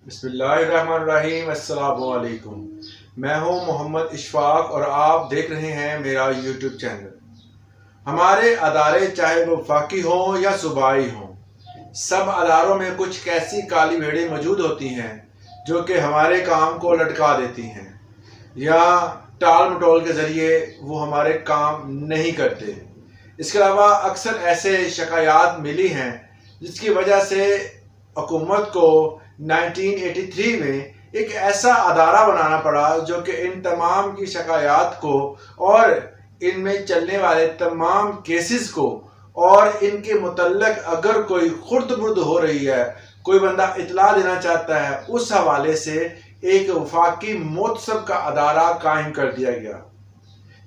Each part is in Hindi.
बिस्मिल्लाहिर्रहमानिर्रहीम। अस्सलामु अलैकुम। मैं हूं मोहम्मद इशफाक और आप देख रहे हैं मेरा यूट्यूब चैनल। हमारे अदारे चाहे वो वफाकी हों या सूबाई हों, सब अदारों में कुछ कैसी काली भेड़ें मौजूद होती हैं जो कि हमारे काम को लटका देती हैं या टाल मटोल के ज़रिए वो हमारे काम नहीं करते। इसके अलावा अक्सर ऐसे शिकायत मिली हैं जिसकी वजह से हुकूमत को 1983 में एक ऐसा अदारा बनाना पड़ा जो कि इन तमाम की शिकायत को और इनमें चलने वाले तमाम केसेस को और इनके मुतल्लक अगर कोई खुर्द बुर्द हो रही है, कोई बंदा इतला देना चाहता है, उस हवाले से एक वफाकी मोतसब का अदारा कायम कर दिया गया।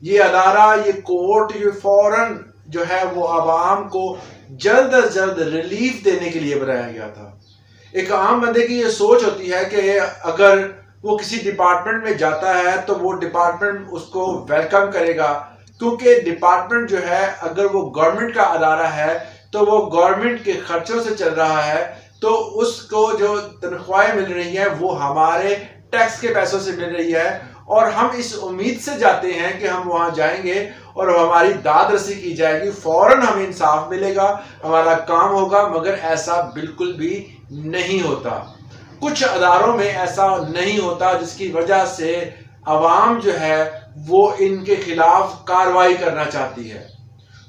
ये अदारा, ये कोर्ट, ये फौरन जो है वो आवाम को जल्द अज जल्द रिलीफ देने के लिए बनाया गया था। एक आम बंदे की ये सोच होती है कि अगर वो किसी डिपार्टमेंट में जाता है तो वो डिपार्टमेंट उसको वेलकम करेगा, क्योंकि डिपार्टमेंट जो है अगर वो गवर्नमेंट का अदारा है तो वो गवर्नमेंट के खर्चों से चल रहा है, तो उसको जो तनख्वाहें मिल रही हैं वो हमारे टैक्स के पैसों से मिल रही है और हम इस उम्मीद से जाते हैं कि हम वहां जाएंगे और हमारी दाद रसी की जाएगी, फौरन हमें इंसाफ मिलेगा, हमारा काम होगा। मगर ऐसा बिल्कुल भी नहीं होता। कुछ अदारों में ऐसा नहीं होता, जिसकी वजह से अवाम जो है वो इनके खिलाफ कार्रवाई करना चाहती है।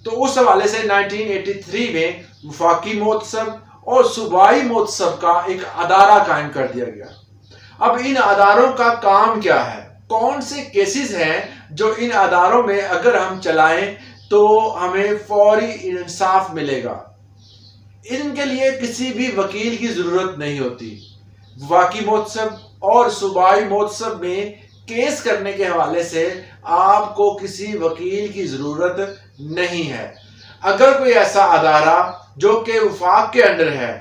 तो उस हवाले से 1983 में वफाकी मोतसब और सूबाई मोतसब का एक अदारा कायम कर दिया गया। अब इन अदारों का काम क्या है, कौन से केसेस हैं जो इन अदारों में अगर हम चलाएं तो हमें फौरी इंसाफ मिलेगा। इनके लिए किसी भी वकील की जरूरत नहीं होती। वफाकी मोतसब और सूबाई मोतसब में केस करने के हवाले से आपको किसी वकील की जरूरत नहीं है। अगर कोई ऐसा अदारा जो कि वफाक के अंडर है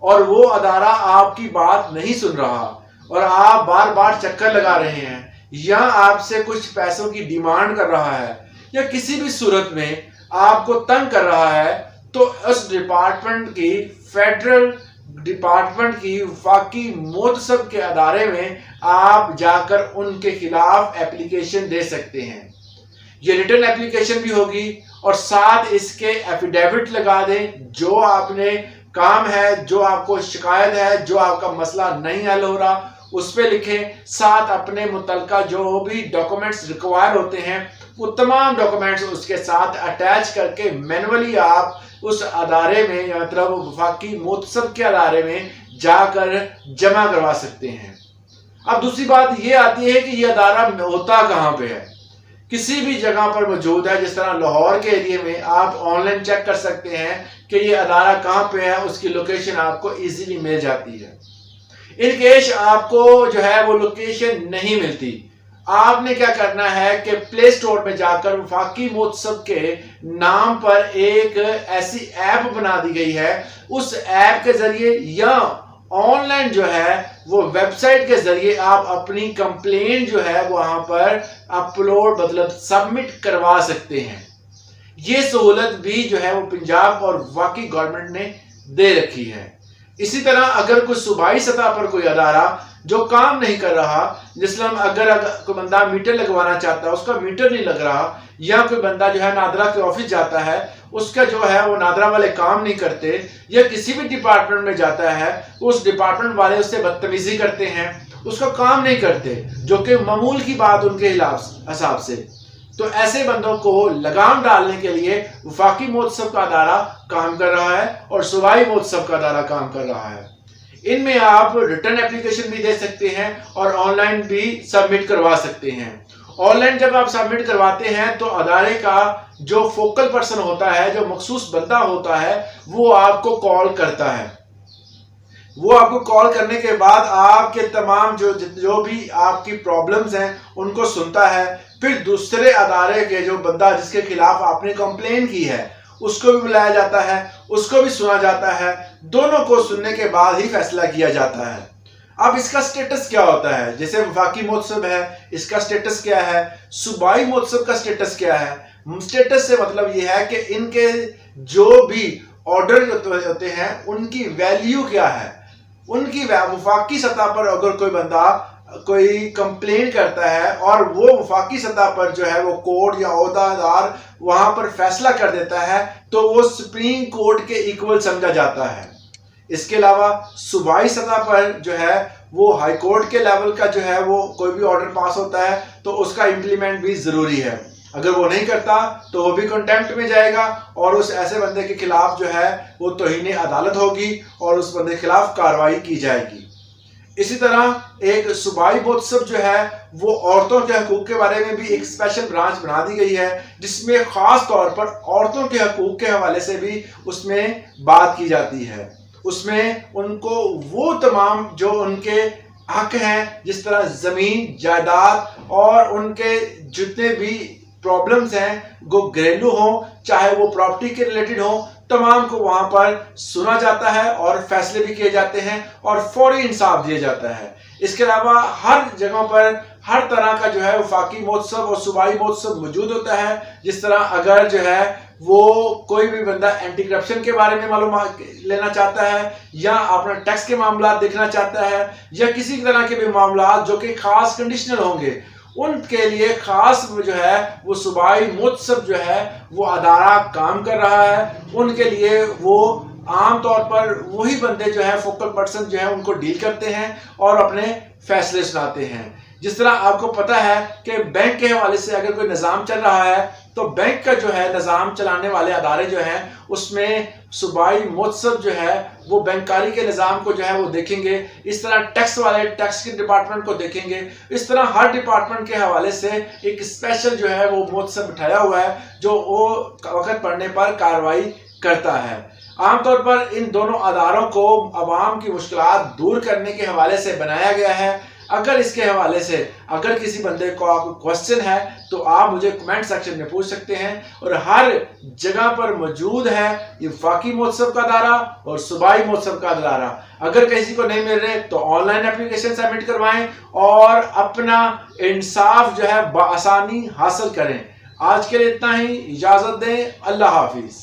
और वो अदारा आपकी बात नहीं सुन रहा और आप बार बार चक्कर लगा रहे हैं या आपसे कुछ पैसों की डिमांड कर रहा है या किसी भी सूरत में आपको तंग कर रहा है, तो उस डिपार्टमेंट की, फेडरल डिपार्टमेंट की वफाकी मोतसब के अदारे में आप जाकर उनके खिलाफ एप्लीकेशन दे सकते हैं। ये रिटर्न एप्लीकेशन भी होगी और साथ इसके एफिडेविट लगा दें। जो आपने काम है, जो आपको शिकायत है, जो आपका मसला नहीं हल हो रहा, उस पे लिखें। साथ अपने मुतलका जो भी डॉक्यूमेंट्स रिक्वायर होते हैं वो तमाम डॉक्यूमेंट्स उसके साथ अटैच करके मैनुअली आप उस अदारे में या मतलब वफाकी मोतसब के अदारे में जाकर जमा करवा सकते हैं। अब दूसरी बात ये आती है कि ये अदारा होता कहाँ पे है। किसी भी जगह पर मौजूद है, जिस तरह लाहौर के एरिया में आप ऑनलाइन चेक कर सकते हैं कि ये अदारा कहाँ पे है, उसकी लोकेशन आपको इजीली मिल जाती है। इन केस आपको जो है वो लोकेशन नहीं मिलती, आपने क्या करना है कि प्ले स्टोर में जाकर वफाकी मोतसब के नाम पर एक ऐसी ऐप बना दी गई है, उस ऐप के जरिए या ऑनलाइन जो है वो वेबसाइट के जरिए आप अपनी कंप्लेंट जो है वहां पर अपलोड मतलब सबमिट करवा सकते हैं। ये सहूलत भी जो है वो पंजाब और वफाकी गवर्नमेंट ने दे रखी है। इसी तरह अगर कोई सूबाई सतह पर कोई अदारा जो काम नहीं कर रहा, जिसमें अगर कोई बंदा मीटर लगवाना चाहता है, उसका मीटर नहीं लग रहा, या कोई बंदा जो है नादरा के ऑफिस जाता है, उसका जो है वो नादरा वाले काम नहीं करते, या किसी भी डिपार्टमेंट में जाता है उस डिपार्टमेंट वाले उससे बदतमीजी करते हैं, उसका काम नहीं करते, जो कि मामूल की बात उनके हिसाब से, तो ऐसे बंदों को लगाम डालने के लिए वफाकी मोतसब का अदारा काम कर रहा है और सूबाई मोतसब का अदारा काम कर रहा है। इनमें आप रिटर्न एप्लीकेशन भी दे सकते हैं और ऑनलाइन भी सबमिट करवा सकते हैं। ऑनलाइन जब आप सबमिट करवाते हैं तो अदारे का जो फोकल पर्सन होता है, जो मखसूस बंदा होता है, वो आपको कॉल करता है। वो आपको कॉल करने के बाद आपके तमाम जो भी आपकी प्रॉब्लम्स हैं उनको सुनता है। फिर दूसरे अदारे के जो बंदा जिसके खिलाफ आपने कंप्लेन की है उसको भी बुलाया जाता है, उसको भी सुना जाता है। दोनों को सुनने के बाद ही फैसला किया जाता है। अब इसका स्टेटस क्या होता है, जैसे वफाकी मोतसब है, इसका स्टेटस क्या है, सूबाई मोतसब का स्टेटस क्या है। स्टेटस से मतलब यह है कि इनके जो भी ऑर्डर होते हैं उनकी वैल्यू क्या है, उनकी वफाकी सतह पर अगर कोई बंदा कोई कंप्लेन करता है और वो वफाकी सतह पर जो है वो कोर्ट या ओहदादार वहां पर फैसला कर देता है तो वो सुप्रीम कोर्ट के इक्वल समझा जाता है। इसके अलावा सूबाई सतह पर जो है वो हाई कोर्ट के लेवल का जो है वो कोई भी ऑर्डर पास होता है तो उसका इम्प्लीमेंट भी जरूरी है। अगर वो नहीं करता तो वो भी कंटेम्प्ट में जाएगा और उस ऐसे बंदे के खिलाफ जो है वो तौहीन अदालत होगी और उस बंदे के खिलाफ कार्रवाई की जाएगी। इसी तरह एक सूबाई मोहतसब जो है वो औरतों के हकूक के बारे में भी एक स्पेशल ब्रांच बना दी गई है जिसमें खास तौर पर औरतों के हकूक के हवाले से भी उसमें बात की जाती है। उसमें उनको वो तमाम जो उनके हक हैं, जिस तरह ज़मीन जायदाद और उनके जितने भी प्रॉब्लम्स हैं वो घरेलू हों चाहे वो प्रॉपर्टी के रिलेटेड हों, तमाम को वहां पर सुना जाता है और फैसले भी किए जाते हैं और फौरी इंसाफ दिया जाता है। इसके अलावा हर जगह पर हर तरह का जो है वफाकी मोहतसब और सूबाई मोहतसब मौजूद होता है। जिस तरह अगर जो है वो कोई भी बंदा एंटी करप्शन के बारे में मालूमात लेना चाहता है या अपना टैक्स के मामला देखना चाहता है या किसी तरह के भी मामला जो कि खास कंडीशनल होंगे, उनके लिए खास जो है वो सूबाई मोहतसब जो है वो अदारा काम कर रहा है। उनके लिए वो आमतौर पर वही बंदे जो है फोकल पर्सन जो है उनको डील करते हैं और अपने फैसले सुनाते हैं। जिस तरह आपको पता है कि बैंक के हवाले से अगर कोई निज़ाम चल रहा है तो बैंक का जो है निज़ाम चलाने वाले अदारे जो हैं उसमें सूबाई मोहतसब जो है वो बैंकारी के निज़ाम को जो है वो देखेंगे। इस तरह टैक्स वाले टैक्स के डिपार्टमेंट को देखेंगे। इस तरह हर डिपार्टमेंट के हवाले से एक स्पेशल जो है वो मोहतसब बिठाया हुआ है जो वो वक्त पड़ने पर कार्रवाई करता है। आमतौर पर इन दोनों अदारों को अवाम की मुश्किलात दूर करने के हवाले से बनाया गया है। अगर इसके हवाले से अगर किसी बंदे को आपको क्वेश्चन है तो आप मुझे कमेंट सेक्शन में पूछ सकते हैं और हर जगह पर मौजूद है ये वफाकी मोहतसब का अदारा और सूबाई मोहतसब का अदारा। अगर किसी को नहीं मिल रहे तो ऑनलाइन एप्लीकेशन सबमिट करवाएं और अपना इंसाफ जो है बआसानी हासिल करें। आज के लिए इतना ही, इजाजत दें, अल्लाह हाफिज।